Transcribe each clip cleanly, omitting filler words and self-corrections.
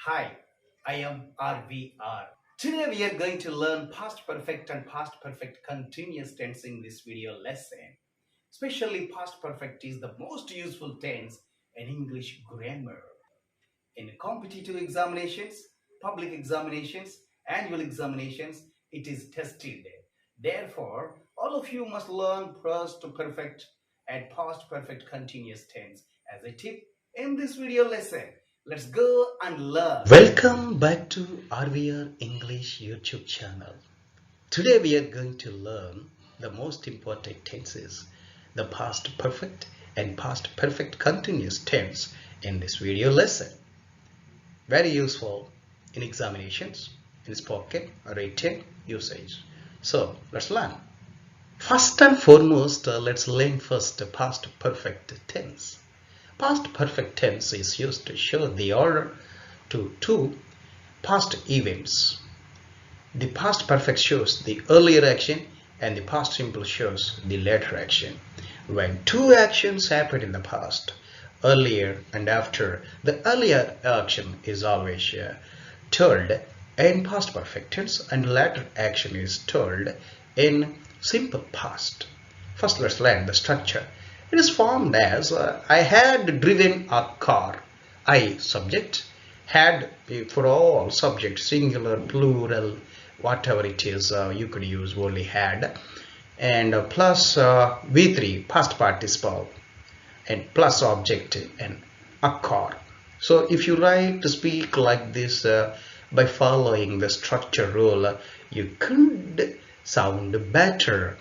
Hi, I am RVR. Today we are going to learn past perfect and past perfect continuous tense in this video lesson. Especially past perfect is the most useful tense in English grammar. In competitive examinations, public examinations, annual examinations, it is tested. Therefore, all of you must learn past perfect and past perfect continuous tense as a tip in this video lesson. Let's go and learn. Welcome back to RVR English YouTube channel. Today we are going to learn the most important tenses, the past perfect and past perfect continuous tense in this video lesson. Very useful in examinations, in spoken, written usage. So let's learn. First and foremost, let's learn first the past perfect tense. Past perfect tense is used to show the order to two past events. The past perfect shows the earlier action and the past simple shows the later action. When two actions happen in the past, earlier and after, the earlier action is always told in past perfect tense and later action is told in simple past. First, let's learn the structure. It is formed as I had driven a car. I subject, had for all subject, singular, plural, whatever it is, you could use only had, and plus V3 past participle and plus object and a car. So if you write to speak like this by following the structure rule, you could sound better.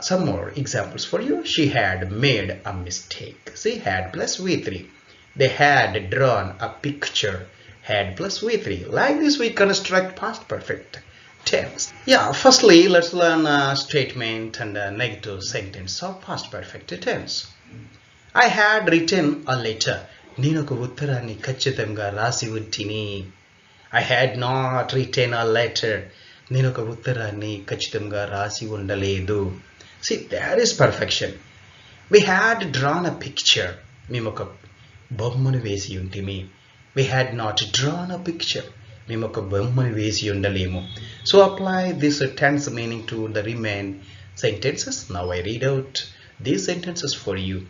Some more examples for you. She had made a mistake. See, had plus V3. They had drawn a picture. Had plus V3. Like this we construct past perfect tense. Yeah, firstly let's learn a statement and a negative sentence of past perfect tense. I had written a letter. Ninoku uttarani kachithanga rasi untini. I had not written a letter. Ninoku uttarani kachithanga rasi undaledu. See, there is perfection. We had drawn a picture. Memoka bommanu vesi untimi. We had not drawn a picture. Memoka bommanu vesi undalemu. So apply this tense meaning to the remaining sentences. Now I read out these sentences for you.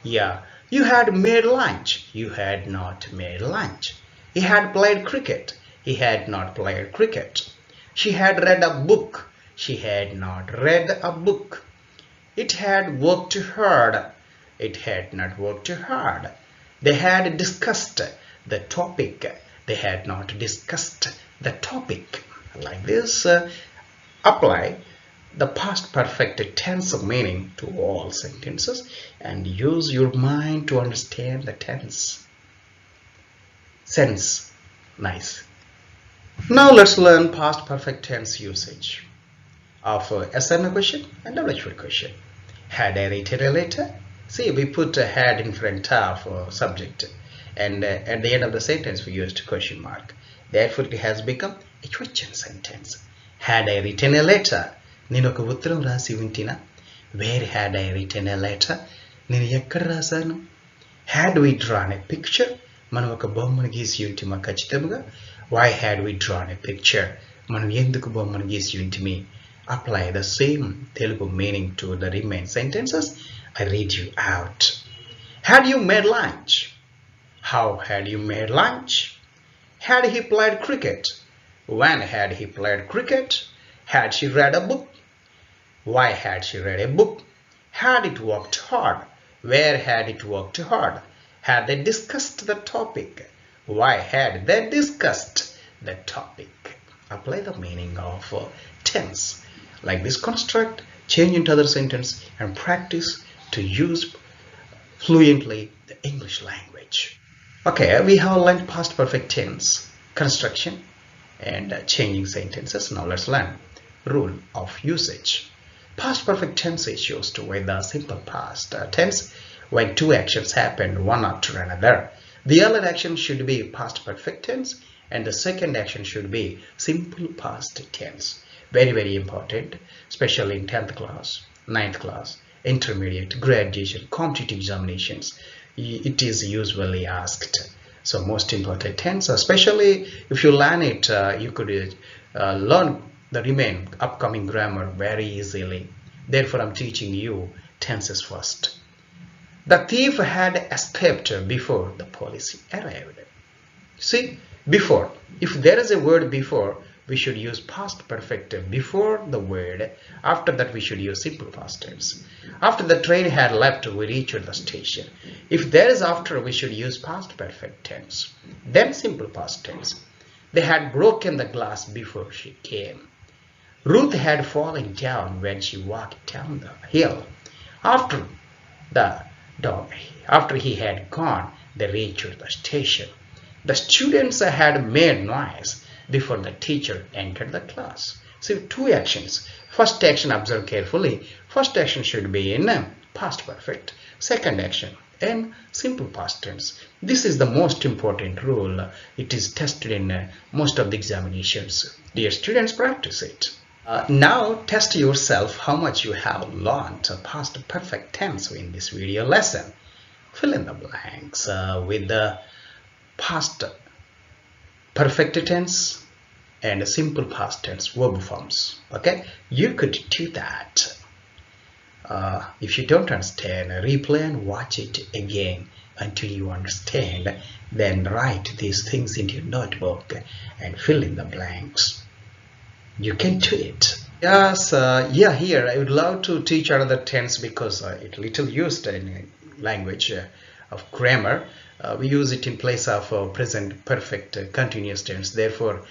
Yeah, you had made lunch. You had not made lunch. He had played cricket. He had not played cricket. She had read a book. She had not read a book. It had worked hard. It had not worked hard. They had discussed the topic. They had not discussed the topic. Like this, apply the past perfect tense meaning to all sentences and use your mind to understand the tense. Sense. Nice. Now let's learn past perfect tense usage of assignment question and WH question. Had I written a letter? See, we put a had in front of subject and at the end of the sentence we used question mark. Therefore it has become a question sentence. Had I written a letter? Ninoka uttaram rasi untina. Where had I written a letter? Nenu ekkada rasanu? Had we drawn a picture? Manam oka bommanu geesi untima kachithamuga. Why had we drawn a picture? Manam enduku bommanu geesi untimi. Apply the same Telugu meaning to the remaining sentences. I read you out. Had you made lunch? How had you made lunch? Had he played cricket? When had he played cricket? Had she read a book? Why had she read a book? Had it worked hard? Where had it worked hard? Had they discussed the topic? Why had they discussed the topic? Apply the meaning of tense. Like this construct, change into other sentence and practice to use fluently the English language. Okay, we have learned past perfect tense construction and changing sentences. Now let's learn rule of usage. Past perfect tense is used with the simple past tense when two actions happen one after another. The earlier action should be past perfect tense and the second action should be simple past tense. Very, very important, especially in 10th class, 9th class, intermediate, graduation, competitive examinations. It is usually asked So most important tense, especially if you learn it, you could learn the remain upcoming grammar very easily. Therefore, I'm teaching you tenses first. The thief had escaped before the police arrived. See, before. If there is a word before, we should use past perfect before the word. After that, we should use simple past tense. After the train had left, we reached the station. If there is after, we should use past perfect tense. Then simple past tense. They had broken the glass before she came. Ruth had fallen down when she walked down the hill. After the dog, after he had gone, they reached the station. The students had made noise before the teacher entered the class. See, two actions. First action, observe carefully. First action should be in past perfect. Second action in simple past tense. This is the most important rule. It is tested in most of the examinations. Dear students, practice it. Now test yourself how much you have learned past perfect tense in this video lesson. Fill in the blanks with the past perfect tense and simple past tense verb forms. Okay, you could do that. If you don't understand, replay and watch it again until you understand. Then write these things into your notebook and fill in the blanks. You can do it. Yes, here I would love to teach another tense because it's little used in language of grammar. We use it in place of present perfect continuous tense. Therefore,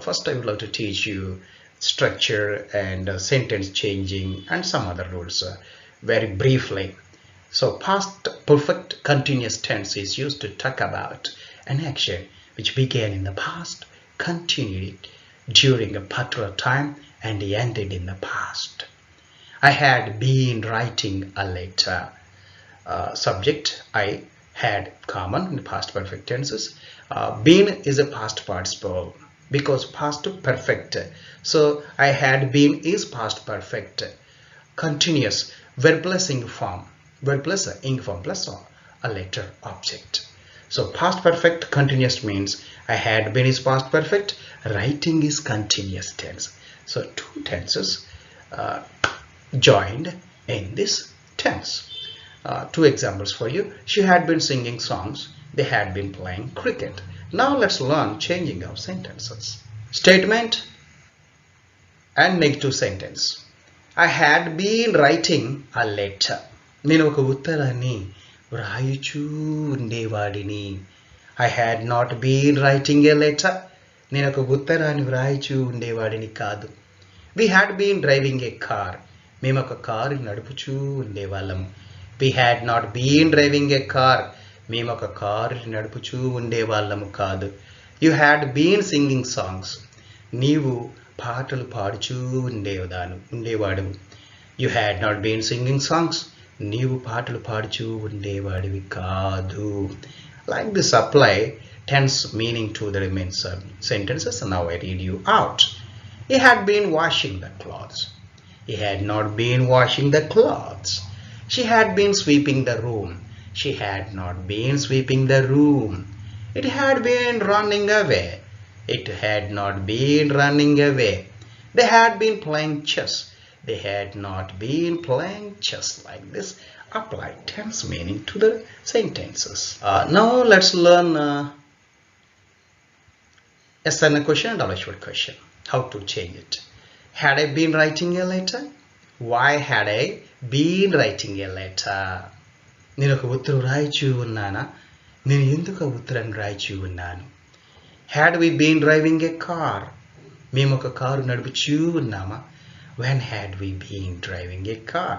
first I would love to teach you structure and sentence changing and some other rules very briefly. So past perfect continuous tense is used to talk about an action which began in the past, continued during a particular time, and ended in the past. I had been writing a letter. Subject I had common in the past perfect tenses. Been is a past participle because past perfect. So I had been is past perfect. Continuous verb plus ing form. Verb plus ing form plus a letter object. So past perfect continuous means I had been is past perfect. Writing is continuous tense. So two tenses joined in this tense. Two examples for you. She had been singing songs. They had been playing cricket. Now let's learn changing of sentences. Statement and negative sentence. I had been writing a letter. నేను ఒక ఉత్తరాన్ని వ్రాయుచూ ఉండేవాడిని. I had not been writing a letter. నేను ఒక ఉత్తరాన్ని వ్రాయుచూ ఉండేవాడిని కాదు. We had been driving a car. మేము ఒక కారు నడుపుచూ ఉండేవాళ్ళం. We had not been driving a car. మేము ఒక కారు నడుపుచూ ఉండేవాళ్ళము కాదు. You had been singing songs. నీవు పాటలు పాడుచూ ఉండేవాడు. You had not been singing songs. నీవు పాటలు పాడుచూ ఉండేవాడివి కాదు. Like this apply tense meaning to the remaining sentences. Now I read you out. He had been washing the clothes. He had not been washing the clothes. She had been sweeping the room. She had not been sweeping the room. It had been running away. It had not been running away. They had been playing chess. They had not been playing chess. Like this, apply tense meaning to the sentences. Now let's learn a sentence question and a short question. How to change it. Had I been writing a letter? Why had I been writing a letter? నేను ఒక ఉత్తరం రాయిచూ ఉన్నానా? నేను ఎందుకు ఉత్తరం రాయిచూ ఉన్నాను? Had we been driving a car? మేము ఒక కారు నడుపుచూ ఉన్నామా? When had we been driving a car?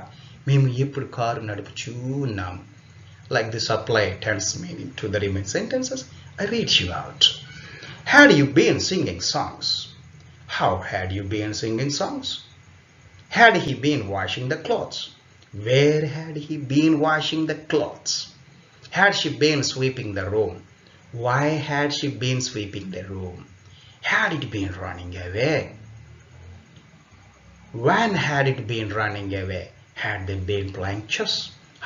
మేము ఎప్పుడు కారు నడుపుచూ ఉన్నాము. Like this apply tense meaning to the remaining sentences. I read you out. Had you been singing songs? How had you been singing songs? Had he been washing the clothes? Where had he been washing the clothes? Had she been sweeping the room? Why had she been sweeping the room? Had it been running away? When had it been running away? Had they been playing chess?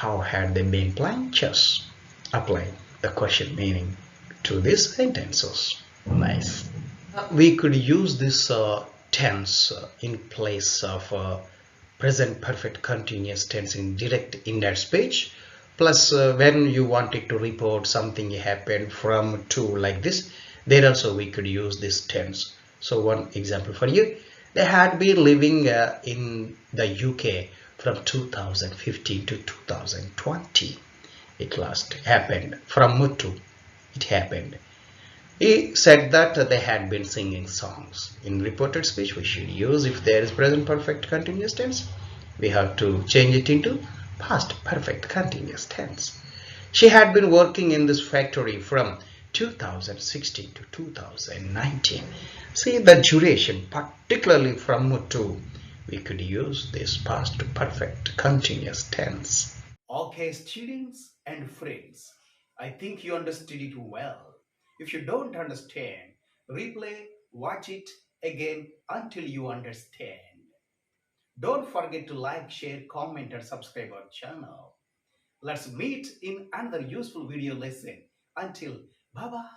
How had they been playing chess? Apply the question meaning to these sentences. Nice. We could use this tense in place of present perfect continuous tense in direct index speech. Plus, when you wanted to report something happened from to like this, there also we could use this tense. So one example for you, they had been living in the UK from 2015 to 2020. It last happened from to it happened. He said that they had been singing songs. In reported speech, we should use, if there is present perfect continuous tense, we have to change it into past perfect continuous tense. She had been working in this factory from 2016 to 2019. See the duration, particularly from to, we could use this past perfect continuous tense. Okay, students and friends, I think you understood it well. If you don't understand, replay, watch it again until you understand. Don't forget to like, share, comment, and subscribe our channel. Let's meet in another useful video lesson. Until bye bye.